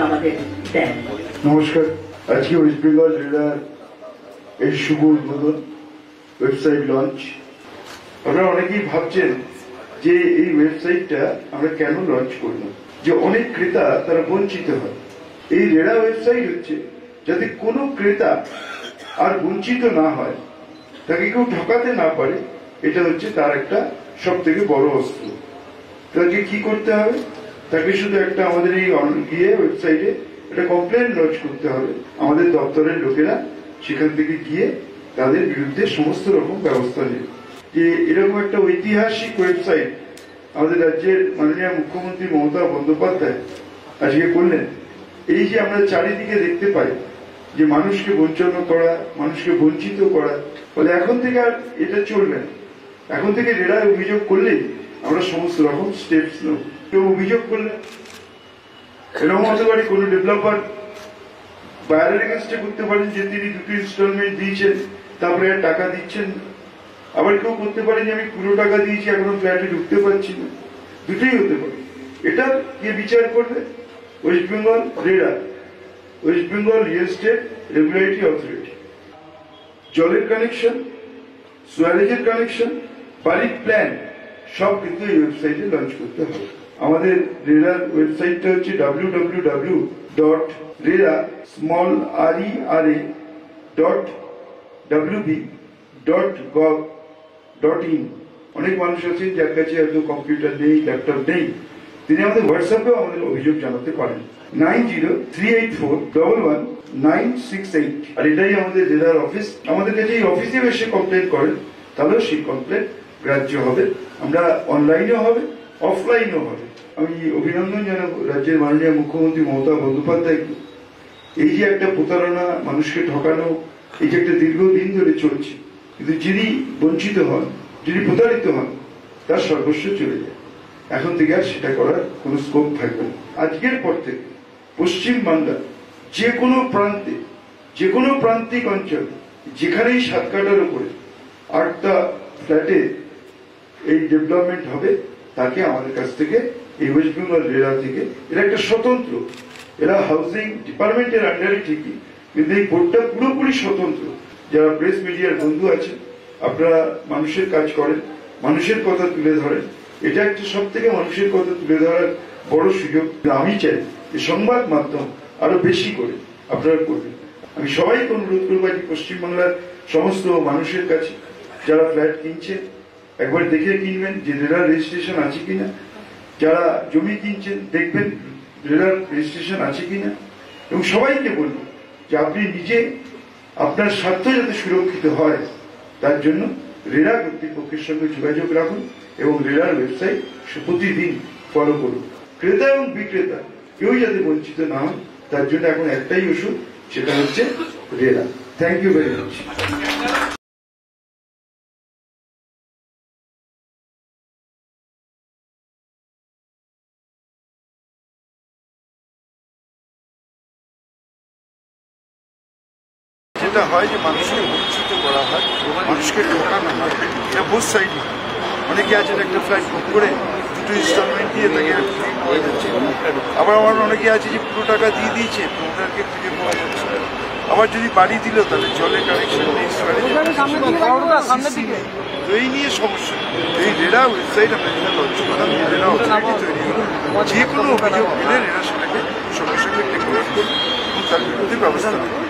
আমাদের দেন। নমস্কার। আজকে ওয়েস্ট বেঙ্গল রেডার এই শুভ উদ্বোধন, ওয়েবসাইট লঞ্চ। আপনারা অনেকেই ভাবছেন যে এই ওয়েবসাইটটা আমরা কেন লঞ্চ করলাম, যে অনেক ক্রেতা তারা বঞ্চিত হয়। এই রেডা ওয়েবসাইট হচ্ছে যাতে কোনো ক্রেতা আর বঞ্চিত না হয়, তাকে কেউ ঠকাতে না পারে, এটা হচ্ছে তার একটা সব থেকে বড় অস্ত্র। তাকে কি করতে হবে? তাকে শুধু একটা আমাদের এই গিয়ে ওয়েবসাইটে একটা কমপ্লেন লঞ্চ করতে হবে। আমাদের দপ্তরের লোকেরা সেখান থেকে গিয়ে তাদের বিরুদ্ধে সমস্ত রকম ব্যবস্থা নেবে। যে এরকম একটা ঐতিহাসিক ওয়েবসাইট আমাদের রাজ্যের মাননীয় মুখ্যমন্ত্রী মমতা বন্দ্যোপাধ্যায় আজকে করলেন। এই যে আমরা চারিদিকে দেখতে পাই যে মানুষকে বঞ্চনা করা, মানুষকে বঞ্চিত করা, বলে এখন থেকে আর এটা চলবে না। এখন থেকে রেডায় অভিযোগ করলেই আমরা সমস্ত রকম স্টেপস নেব। কেউ অভিযোগ করলে এরকম হতে পারে কোন ডেভেলপার বায়ারের এগেন্স্টে করতে পারেন যে তিনি দুটো ইনস্টলমেন্ট দিয়েছেন, তারপরে আর টাকা দিচ্ছেন। আবার কেউ করতে পারে যে আমি পুরো টাকা দিয়েছি, এখনো ফ্ল্যাটে ঢুকতে পারছি না। দুটোই হতে পারে। এটা কে বিচার করবে? West Bengal RERA, West Bengal real estate regulatory authority. জলের কানেকশন, সোয়ারেজের কানেকশন, বাড়ির প্ল্যান সব কিন্তু এই ওয়েবসাইটে লঞ্চ করতে হবে। আমাদের রেডার ওয়েবসাইটটা হচ্ছে www.rera.wb.gov.in। অনেক মানুষ আছেন যার কাছে হয়তো কম্পিউটার নেই, ল্যাপটপ নেই, তিনি আমাদের হোয়াটসঅ্যাপেও আমাদের অভিযোগ জানাতে পারেন 9038411968। আর এটাই আমাদের রেডার অফিস। আমাদের কাছে এই অফিসে এসে কমপ্লেন করেন, তাহলেও সেই কমপ্লেন গ্রাহ্য হবে। আমরা অনলাইনেও হবে, অফলাইনও হবে। আমি অভিনন্দন জানাবো রাজ্যের মাননীয় মুখ্যমন্ত্রী মমতা বন্দ্যোপাধ্যায়কে। এই যে একটা প্রতারণা, মানুষকে ঠকানো, এই যে একটা দীর্ঘদিন ধরে চলছে, কিন্তু যিনি বঞ্চিত হন, যিনি প্রতারিত হন, তার সর্বস্ব চলে যায়। এখন থেকে আর সেটা করার কোনো স্কোপ থাকবে না। আজকের পর থেকে পশ্চিম বাংলা যে কোনো প্রান্তে, যে কোনো প্রান্তিক অঞ্চল, যেখানেই 7 কাঠার উপরে 8টা ফ্ল্যাটে এই ডেভেলপমেন্ট হবে, তাকে আমাদের কাছ থেকে এই ওয়েস্ট বেঙ্গল রেরা থেকে, এরা একটা স্বতন্ত্র, এরা হাউজিং ডিপার্টমেন্টের আন্ডারে ঠিকই, কিন্তু এই বোর্ডটা পুরোপুরি স্বতন্ত্র। যারা প্রেস মিডিয়ার বন্ধু আছেন, আপনারা মানুষের কাজ করেন, মানুষের কথা তুলে ধরেন, এটা একটা সব থেকে মানুষের কথা তুলে ধরার বড় সুযোগ। আমি চাই যে সংবাদ মাধ্যম আরো বেশি করে আপনারা করবেন। আমি সবাইকে অনুরোধ করবো যে পশ্চিমবাংলার সমস্ত মানুষের কাছে যারা ফ্ল্যাট কিনছেন, একবার দেখে কিনবেন যে রেডার রেজিস্ট্রেশন আছে কিনা। যারা জমি কিনছেন, দেখবেন রেডার রেজিস্ট্রেশন আছে কিনা। এবং সবাইকে বলবো যে আপনি নিজে আপনার স্বার্থ যাতে সুরক্ষিত হয়, তার জন্য রেডা কর্তৃপক্ষের সঙ্গে যোগাযোগ রাখুন এবং রেডার ওয়েবসাইট প্রতিদিন ফলো করুন। ক্রেতা এবং বিক্রেতা কেউ যাতে বঞ্চিত না হন, তার জন্য এখন একটাই ওষুধ, সেটা হচ্ছে RERA. Thank you very much. যেটা হয় যে মানুষকে বঞ্চিত করা হয়, মানুষকে ঠকানো হয়, এটা বোথ সাইড। অনেকে আছেন একটা ফ্ল্যাট বুক করে দুটো ইনস্টলমেন্ট দিয়ে তাকে হয়ে যাচ্ছে। আবার আমার অনেকে আছে যে পুরো টাকা দিয়ে দিয়েছে, ওনাকে খুঁজে পাওয়া যাচ্ছে। আবার যদি বাড়ি দিল তাহলে জলের কানেকশন নেই, তো এই নিয়ে সমস্যা। এই রেডা ওয়েবসাইট আমরা যেটা লঞ্চ করলাম, রেডা অথরিটি তৈরি হলো, যে কোনো অভিযোগ পেলে রেডা সেটাকে সঙ্গে সঙ্গে টেক ওভার করবে এবং তার বিরুদ্ধে ব্যবস্থা নেবে।